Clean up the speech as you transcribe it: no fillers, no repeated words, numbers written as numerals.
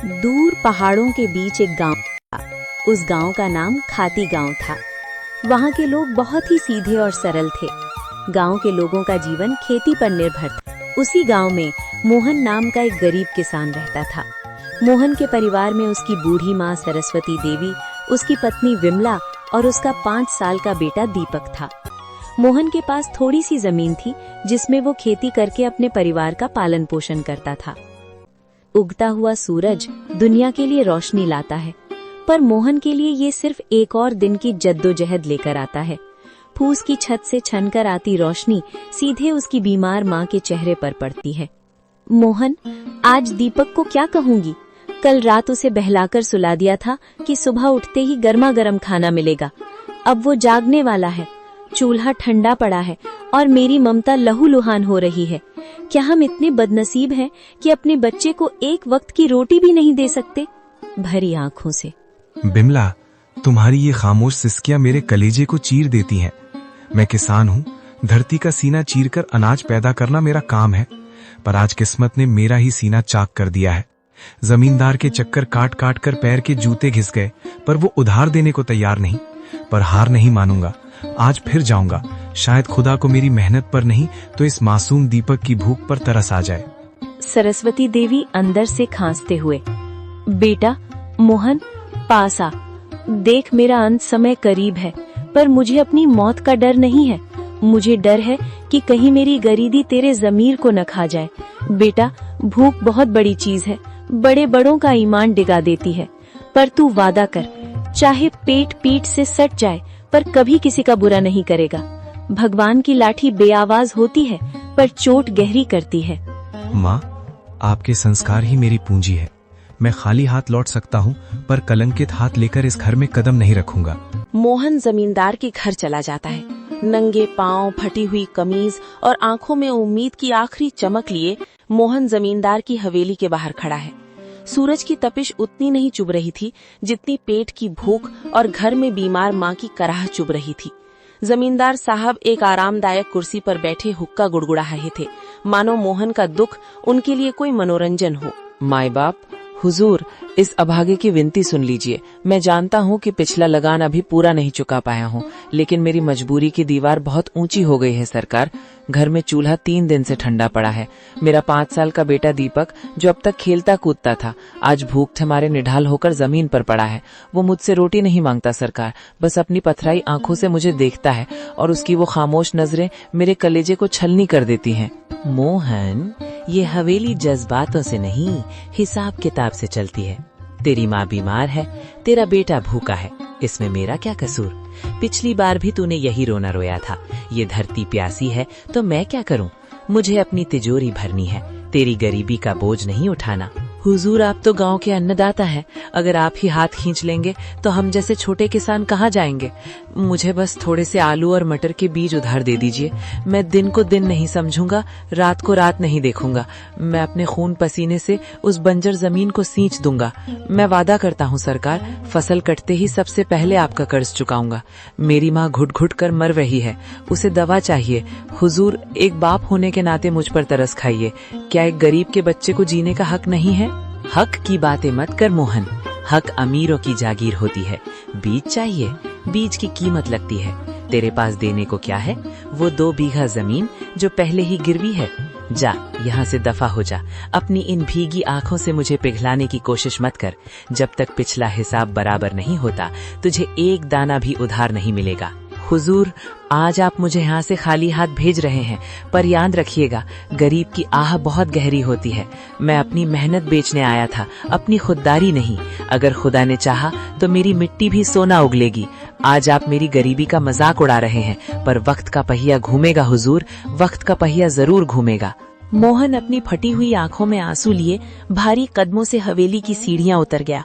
दूर पहाड़ों के बीच एक गांव था। उस गांव का नाम खाती गांव था। वहां के लोग बहुत ही सीधे और सरल थे। गांव के लोगों का जीवन खेती पर निर्भर था। उसी गांव में मोहन नाम का एक गरीब किसान रहता था। मोहन के परिवार में उसकी बूढ़ी माँ सरस्वती देवी, उसकी पत्नी विमला और उसका 5 साल का बेटा दीपक था। मोहन के पास थोड़ी सी जमीन थी जिसमें वो खेती करके अपने परिवार का पालन पोषण करता था। उगता हुआ सूरज दुनिया के लिए रोशनी लाता है, पर मोहन के लिए ये सिर्फ एक और दिन की जद्दोजहद लेकर आता है। फूस की छत से छनकर आती रोशनी सीधे उसकी बीमार माँ के चेहरे पर पड़ती है। मोहन, आज दीपक को क्या कहूंगी? कल रात उसे बहलाकर सुला दिया था कि सुबह उठते ही गर्मा गर्म खाना मिलेगा। अब वो जागने वाला है, चूल्हा ठंडा पड़ा है और मेरी ममता लहूलुहान हो रही है। क्या हम इतने बदनसीब हैं कि अपने बच्चे को एक वक्त की रोटी भी नहीं दे सकते? भरी आंखों से। बिमला, तुम्हारी ये खामोश सिसकियां मेरे कलेजे को चीर देती हैं। मैं किसान हूँ, धरती का सीना चीरकर अनाज पैदा करना मेरा काम है, पर आज किस्मत ने मेरा ही सीना चाक कर दिया है। जमींदार के चक्कर काट काट कर पैर के जूते घिस गए, पर वो उधार देने को तैयार नहीं। पर हार नहीं मानूंगा, आज फिर जाऊंगा। शायद खुदा को मेरी मेहनत पर नहीं तो इस मासूम दीपक की भूख पर तरस आ जाए। सरस्वती देवी अंदर से खांसते हुए, बेटा मोहन, पास आ। देख, मेरा अंत समय करीब है, पर मुझे अपनी मौत का डर नहीं है। मुझे डर है कि कहीं मेरी गरीबी तेरे जमीर को न खा जाए। बेटा, भूख बहुत बड़ी चीज है, बड़े बड़ों का ईमान डिगा देती है। पर तू वादा कर, चाहे पेट पीठ से सट जाए पर कभी किसी का बुरा नहीं करेगा। भगवान की लाठी बेआवाज होती है पर चोट गहरी करती है। माँ, आपके संस्कार ही मेरी पूंजी है। मैं खाली हाथ लौट सकता हूँ, पर कलंकित हाथ लेकर इस घर में कदम नहीं रखूंगा। मोहन जमींदार के घर चला जाता है। नंगे पांव, फटी हुई कमीज और आंखों में उम्मीद की आखिरी चमक लिए मोहन जमींदार की हवेली के बाहर खड़ा है। सूरज की तपिश उतनी नहीं चुभ रही थी जितनी पेट की भूख और घर में बीमार माँ की कराह चुभ रही थी। जमींदार साहब एक आरामदायक कुर्सी पर बैठे हुक्का गुड़गुड़ा रहे थे, मानो मोहन का दुख उनके लिए कोई मनोरंजन हो। माई बाप, हुजूर, इस अभागे की विनती सुन लीजिए। मैं जानता हूँ कि पिछला लगान अभी पूरा नहीं चुका पाया हूँ, लेकिन मेरी मजबूरी की दीवार बहुत ऊंची हो गई है सरकार। घर में चूल्हा 3 दिन से ठंडा पड़ा है। मेरा 5 साल का बेटा दीपक, जो अब तक खेलता कूदता था, आज भूख हमारे निढाल होकर जमीन पर पड़ा है। वो मुझसे रोटी नहीं मांगता सरकार, बस अपनी पथराई आंखों से मुझे देखता है और उसकी वो खामोश नजरें मेरे कलेजे को छलनी कर देती हैं। मोहन, ये हवेली जज्बातों से नहीं, हिसाब किताब से चलती है। तेरी माँ बीमार है, तेरा बेटा भूखा है, इसमें मेरा क्या कसूर? पिछली बार भी तूने यही रोना रोया था। ये धरती प्यासी है तो मैं क्या करूं? मुझे अपनी तिजोरी भरनी है, तेरी गरीबी का बोझ नहीं उठाना। हुजूर, आप तो गांव के अन्नदाता हैं। अगर आप ही हाथ खींच लेंगे तो हम जैसे छोटे किसान कहाँ जाएंगे? मुझे बस थोड़े से आलू और मटर के बीज उधार दे दीजिए। मैं दिन को दिन नहीं समझूंगा, रात को रात नहीं देखूंगा। मैं अपने खून पसीने से उस बंजर जमीन को सींच दूंगा। मैं वादा करता हूँ सरकार, फसल कटते ही सबसे पहले आपका कर्ज चुकाऊंगा। मेरी माँ घुट घुट कर मर रही है, उसे दवा चाहिए। हुजूर, एक बाप होने के नाते मुझ पर तरस खाइए। क्या एक गरीब के बच्चे को जीने का हक नहीं है? हक की बातें मत कर मोहन, हक अमीरों की जागीर होती है। बीज चाहिए, बीज की कीमत लगती है। तेरे पास देने को क्या है? वो 2 बीघा जमीन जो पहले ही गिरवी है। जा, यहाँ से दफा हो जा। अपनी इन भीगी आंखों से मुझे पिघलाने की कोशिश मत कर। जब तक पिछला हिसाब बराबर नहीं होता, तुझे एक दाना भी उधार नहीं मिलेगा। हुजूर, आज आप मुझे यहाँ से खाली हाथ भेज रहे हैं, पर याद रखिएगा, गरीब की आह बहुत गहरी होती है। मैं अपनी मेहनत बेचने आया था, अपनी खुददारी नहीं। अगर खुदा ने चाहा तो मेरी मिट्टी भी सोना उगलेगी। आज आप मेरी गरीबी का मजाक उड़ा रहे हैं, पर वक्त का पहिया घूमेगा हुजूर, वक्त का पहिया जरूर घूमेगा। मोहन अपनी फटी हुई आंखों में आंसू लिए भारी कदमों से हवेली की सीढ़ियां उतर गया।